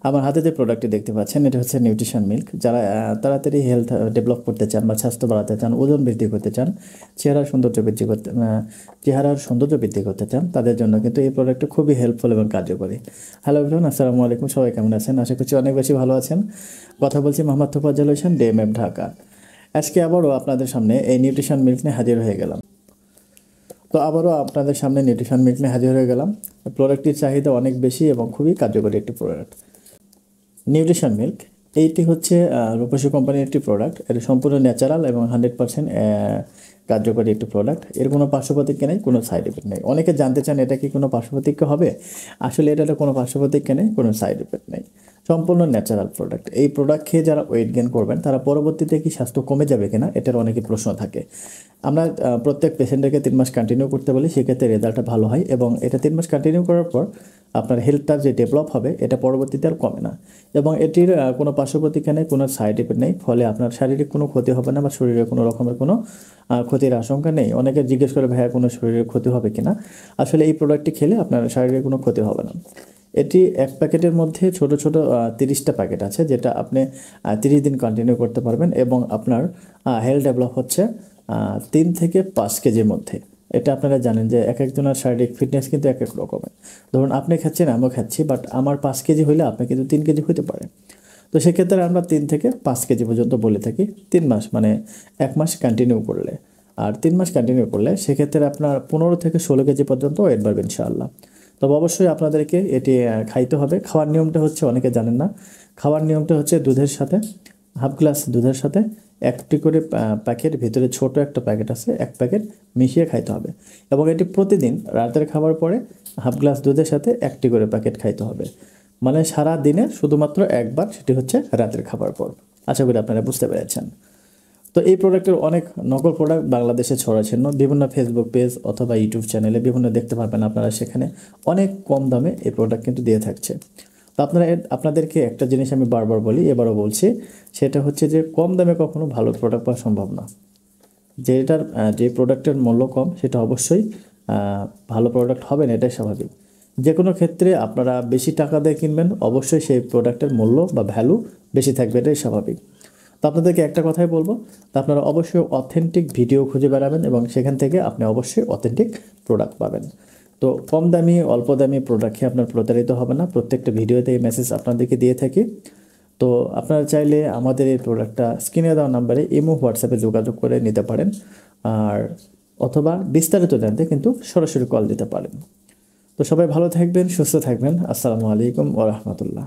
আমার হাতে যে প্রোডাক্টটি দেখতে পাচ্ছেন এটা হচ্ছে নিউট্রিশন মিল্ক। যারা তাড়াতাড়ি হেলথ ডেভেলপ করতে চান বা স্বাস্থ্য বাড়াতে চান, ওজন বৃদ্ধি করতে চান, চেহারার সৌন্দর্য বৃদ্ধি করতে চান, তাদের জন্য কিন্তু এই প্রোডাক্টটি খুবই হেল্পফুল এবং কার্যকরী। হ্যালো এভরিওয়ান, আসসালামু আলাইকুম। সবাই কেমন আছেন? আশা করছি অনেক বেশি ভালো আছেন। কথা বলছি মোহাম্মদ তোফাজ্জল হোসেন, ডিএমএফ, ঢাকা। আজকে আবারও আপনাদের সামনে এই নিউট্রিশন মিল্ক নিয়ে হাজির হয়ে গেলাম। তো আবারও আপনাদের সামনে নিউট্রিশন মিল্ক নিয়ে হাজির হয়ে গেলাম। প্রোডাক্টটির চাহিদা অনেক বেশি এবং খুবই কার্যকরী একটি প্রোডাক্ট। নিউট্রিশন মিল্ক এইটি হচ্ছে রূপসী কোম্পানির একটি প্রোডাক্ট। এটা সম্পূর্ণ ন্যাচারাল এবং 100% কার্যকরী একটি প্রোডাক্ট। এর কোনো পার্শ্বপ্রতিক্রিয়া নেই, কোনো সাইড এফেক্ট নেই। অনেকে জানতে চান এটা কি কোনো পার্শ্বপ্রতিক্রিয়া হবে? আসলে এটাতে কোনো পার্শ্বপ্রতিক্রিয়া নেই, কোনো সাইড এফেক্ট নেই, সম্পূর্ণ ন্যাচারাল প্রোডাক্ট। এই প্রোডাক্ট খেয়ে যারা ওয়েট গেইন করবেন তারা পরবর্তীতে কি স্বাস্থ্য কমে যাবে কিনা এটার অনেকই প্রশ্ন থাকে। আমরা প্রত্যেক পেশেন্টকে 3 মাস কন্টিনিউ করতে বলি, সেক্ষেত্রে রেজাল্টটা ভালো হয় এবং এটা 3 মাস কন্টিনিউ করার পর আপনার হেলথটা যে ডেভেলপ হবে এটা পরবর্তীতে আর কমে না এবং এটির কোনো পার্শ্বপ্রতিক্রিয়া নেই, কোনো সাইড এফেক্ট নেই। ফলে আপনার শারীরিক কোনো ক্ষতি হবে না বা শরীরে কোনো রকমের কোনো ক্ষতির আশঙ্কা নেই। অনেকে জিজ্ঞেস করে ভাইয়া কোনো শরীরের ক্ষতি হবে কিনা। আসলে এই প্রোডাক্টটি খেলে আপনার শারীরিক কোনো ক্ষতি হবে না। এটি এক প্যাকেটের মধ্যে ছোট ছোট 30টা প্যাকেট আছে, যেটা আপনি 30 দিন কন্টিনিউ করতে পারবেন এবং আপনার হেলথ ডেভেলপ হচ্ছে 3 থেকে 5 কেজির মধ্যে। এটা আপনারা জানেন যে এক একজনের শারীরিক ফিটনেস কিন্তু এক এক রকমের। ধরুন আপনি খাচ্ছেন, আমিও খাচ্ছি, বাট আমার 5 কেজি হইলে আপনার কিন্তু 3 কেজি হতে পারে। তো সেক্ষেত্রে আমরা 3 থেকে 5 কেজি পর্যন্ত বলে থাকি 3 মাস, মানে 1 মাস কন্টিনিউ করলে। আর 3 মাস কন্টিনিউ করলে সেক্ষেত্রে আপনার 15 থেকে 16 কেজি পর্যন্ত ওয়েট বাড়বে ইনশাআল্লাহ। তবে অবশ্যই আপনাদেরকে এটি খাইতে হবে। খাওয়ার নিয়মটা হচ্ছে, অনেকে জানেন না, খাওয়ার নিয়মটা হচ্ছে দুধের সাথে, হাফ গ্লাস দুধের সাথে একটি করে প্যাকেট, ভিতরে ছোট একটা প্যাকেট আছে, এক প্যাকেট মিশিয়ে খাইতে হবে এবং এটি প্রতিদিন রাতের খাবার পরে হাফ গ্লাস দুধের সাথে একটি করে প্যাকেট খাইতে হবে। মানে সারা দিনে শুধুমাত্র একবার, সেটি হচ্ছে রাতের খাবার পর। আশা করি আপনারা বুঝতে পেরেছেন। তো এই প্রোডাক্টের অনেক নকল প্রোডাক্ট বাংলাদেশে ছড়াচ্ছিন্ন, বিভিন্ন ফেসবুক পেজ অথবা ইউটিউব চ্যানেলে বিভিন্ন দেখতে পারবেন আপনারা, সেখানে অনেক কম দামে এই প্রোডাক্ট কিন্তু দিয়ে থাকছে। তো আপনাদেরকে একটা জিনিস আমি বারবার বলি, এবারও বলছি, সেটা হচ্ছে যে কম দামে কখনো ভালো প্রোডাক্ট পাওয়া সম্ভব না। যে প্রোডাক্টের মূল্য কম সেটা অবশ্যই ভালো প্রোডাক্ট হবে না, এটাই স্বাভাবিক। যে কোনো ক্ষেত্রে আপনারা বেশি টাকা দিয়ে কিনবেন, অবশ্যই সেই প্রোডাক্টের মূল্য বা ভ্যালু বেশি থাকবে, এটাই স্বাভাবিক। তো আপনাদেরকে একটা কথাই বলবো, তো আপনারা অবশ্যই অথেন্টিক ভিডিও খুঁজে বেড়াবেন এবং সেখান থেকে আপনি অবশ্যই অথেন্টিক প্রোডাক্ট পাবেন। তো কম দামি অল্প দামি প্রোডাক্ট খেয়ে আপনার প্রতারিত হবে না। প্রত্যেকটা ভিডিওতে এই মেসেজ আপনাদেরকে দিয়ে থাকি। তো আপনারা চাইলে আমাদের এই প্রোডাক্টটা স্ক্রিনে দেওয়া নাম্বারে ইমো, হোয়াটসঅ্যাপে যোগাযোগ করে নিতে পারেন, আর অথবা বিস্তারিত জানতে কিন্তু সরাসরি কল দিতে পারেন। তো সবাই ভালো থাকবেন, সুস্থ থাকবেন। আসসালামু আলাইকুম ওয়া রাহমাতুল্লাহ।